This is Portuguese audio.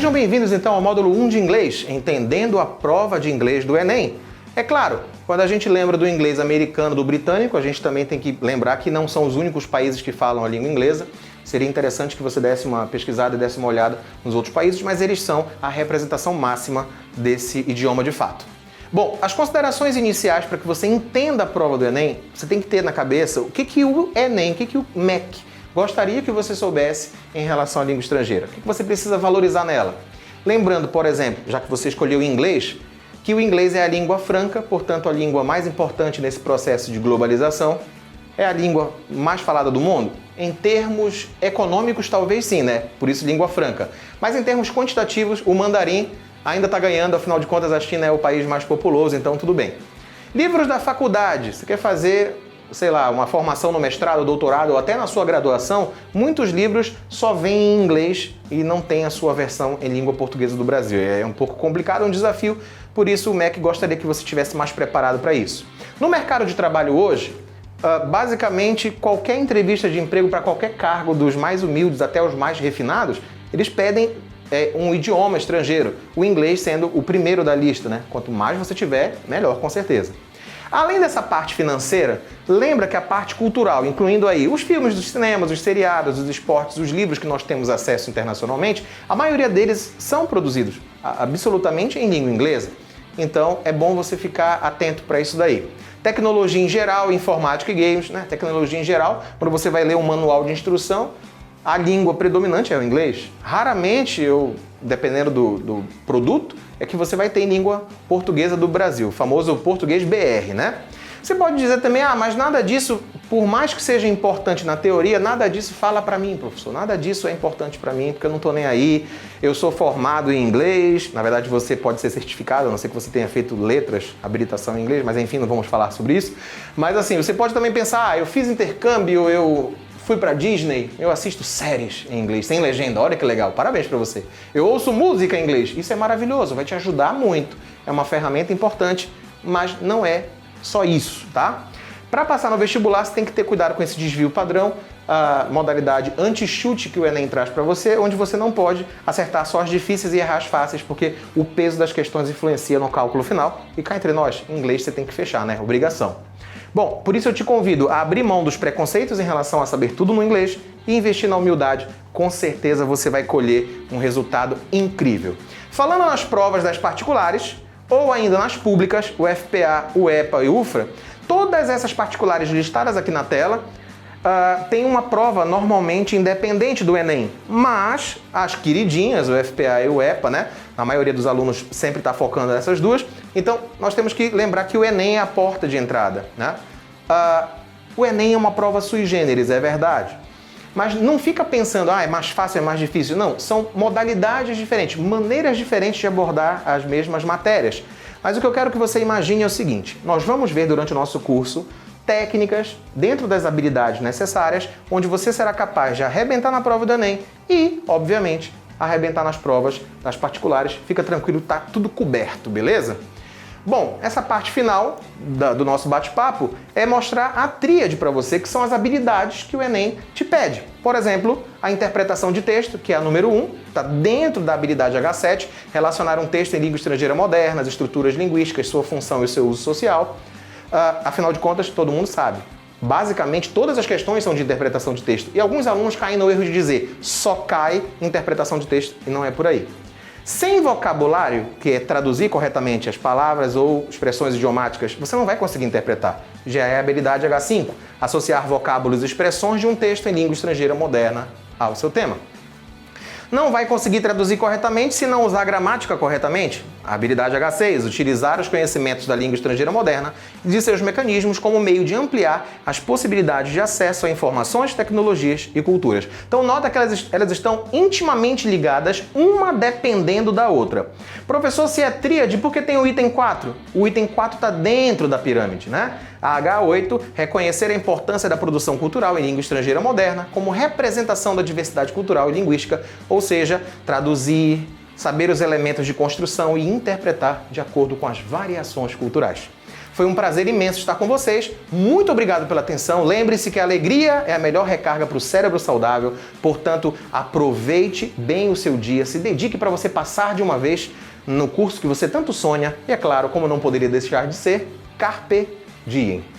Sejam bem-vindos então ao módulo 1 de inglês, entendendo a prova de inglês do Enem. É claro, quando a gente lembra do inglês americano, do britânico, a gente também tem que lembrar que não são os únicos países que falam a língua inglesa. Seria interessante que você desse uma pesquisada e desse uma olhada nos outros países, mas eles são a representação máxima desse idioma de fato. Bom, as considerações iniciais para que você entenda a prova do Enem, você tem que ter na cabeça o que o Enem, o que o MEC gostaria que você soubesse em relação à língua estrangeira. O que você precisa valorizar nela? Lembrando, por exemplo, já que você escolheu o inglês, que o inglês é a língua franca, portanto a língua mais importante nesse processo de globalização. É a língua mais falada do mundo? Em termos econômicos, talvez sim, né? Por isso língua franca. Mas em termos quantitativos, o mandarim ainda está ganhando, afinal de contas a China é o país mais populoso, então tudo bem. Livros da faculdade, você quer fazer, sei lá, uma formação no mestrado, doutorado ou até na sua graduação, muitos livros só vêm em inglês e não tem a sua versão em língua portuguesa do Brasil. É um pouco complicado, é um desafio, por isso o MEC gostaria que você estivesse mais preparado para isso. No mercado de trabalho hoje, basicamente qualquer entrevista de emprego para qualquer cargo, dos mais humildes até os mais refinados, eles pedem um idioma estrangeiro, o inglês sendo o primeiro da lista, né? Quanto mais você tiver, melhor, com certeza. Além dessa parte financeira, lembra que a parte cultural, incluindo aí os filmes dos cinemas, os seriados, os esportes, os livros que nós temos acesso internacionalmente, a maioria deles são produzidos absolutamente em língua inglesa. Então é bom você ficar atento para isso daí. Tecnologia em geral, informática e games, né? Tecnologia em geral, quando você vai ler um manual de instrução, a língua predominante é o inglês. Raramente, dependendo do produto, é que você vai ter em língua portuguesa do Brasil, o famoso português BR, né? Você pode dizer também, mas nada disso, por mais que seja importante na teoria, nada disso fala para mim, professor. Nada disso é importante para mim, porque eu não estou nem aí, eu sou formado em inglês. Na verdade, você pode ser certificado, a não ser que você tenha feito letras, habilitação em inglês, mas enfim, não vamos falar sobre isso. Mas assim, você pode também pensar, eu fiz intercâmbio, eu fui pra Disney, eu assisto séries em inglês, sem legenda, olha que legal, parabéns pra você. Eu ouço música em inglês, isso é maravilhoso, vai te ajudar muito. É uma ferramenta importante, mas não é só isso, tá? Para passar no vestibular, você tem que ter cuidado com esse desvio padrão, a modalidade anti-chute que o Enem traz para você, onde você não pode acertar só as difíceis e errar as fáceis, porque o peso das questões influencia no cálculo final. E cá entre nós, em inglês você tem que fechar, né? Obrigação. Bom, por isso eu te convido a abrir mão dos preconceitos em relação a saber tudo no inglês e investir na humildade. Com certeza você vai colher um resultado incrível. Falando nas provas das particulares, ou ainda nas públicas, o FPA, o EPA e o UFRA, todas essas particulares listadas aqui na tela tem uma prova normalmente independente do Enem, mas as queridinhas, o FPA e o EPA, né? A maioria dos alunos sempre está focando nessas duas, então nós temos que lembrar que o Enem é a porta de entrada, né? O Enem é uma prova sui generis, é verdade, mas não fica pensando, é mais fácil, é mais difícil. Não, são modalidades diferentes, maneiras diferentes de abordar as mesmas matérias. Mas o que eu quero que você imagine é o seguinte, nós vamos ver durante o nosso curso técnicas dentro das habilidades necessárias, onde você será capaz de arrebentar na prova do Enem e, obviamente, arrebentar nas provas das particulares. Fica tranquilo, tá tudo coberto, beleza? Bom, essa parte final do nosso bate-papo é mostrar a tríade para você, que são as habilidades que o Enem te pede. Por exemplo, a interpretação de texto, que é a número 1, está dentro da habilidade H7, relacionar um texto em língua estrangeira moderna, as estruturas linguísticas, sua função e o seu uso social. Afinal de contas, todo mundo sabe. Basicamente, todas as questões são de interpretação de texto. E alguns alunos caem no erro de dizer só cai interpretação de texto, e não é por aí. Sem vocabulário, que é traduzir corretamente as palavras ou expressões idiomáticas, você não vai conseguir interpretar. Já é a habilidade H5, associar vocábulos e expressões de um texto em língua estrangeira moderna ao seu tema. Não vai conseguir traduzir corretamente se não usar a gramática corretamente. A habilidade H6, utilizar os conhecimentos da língua estrangeira moderna e de seus mecanismos como meio de ampliar as possibilidades de acesso a informações, tecnologias e culturas. Então nota que elas estão intimamente ligadas, uma dependendo da outra. Professor, se é tríade, por que tem o item 4? O item 4 está dentro da pirâmide, né? A H8, reconhecer a importância da produção cultural em língua estrangeira moderna como representação da diversidade cultural e linguística, ou seja, traduzir, saber os elementos de construção e interpretar de acordo com as variações culturais. Foi um prazer imenso estar com vocês. Muito obrigado pela atenção. Lembre-se que a alegria é a melhor recarga para o cérebro saudável. Portanto, aproveite bem o seu dia. Se dedique para você passar de uma vez no curso que você tanto sonha. E é claro, como não poderia deixar de ser, Carpe Diem.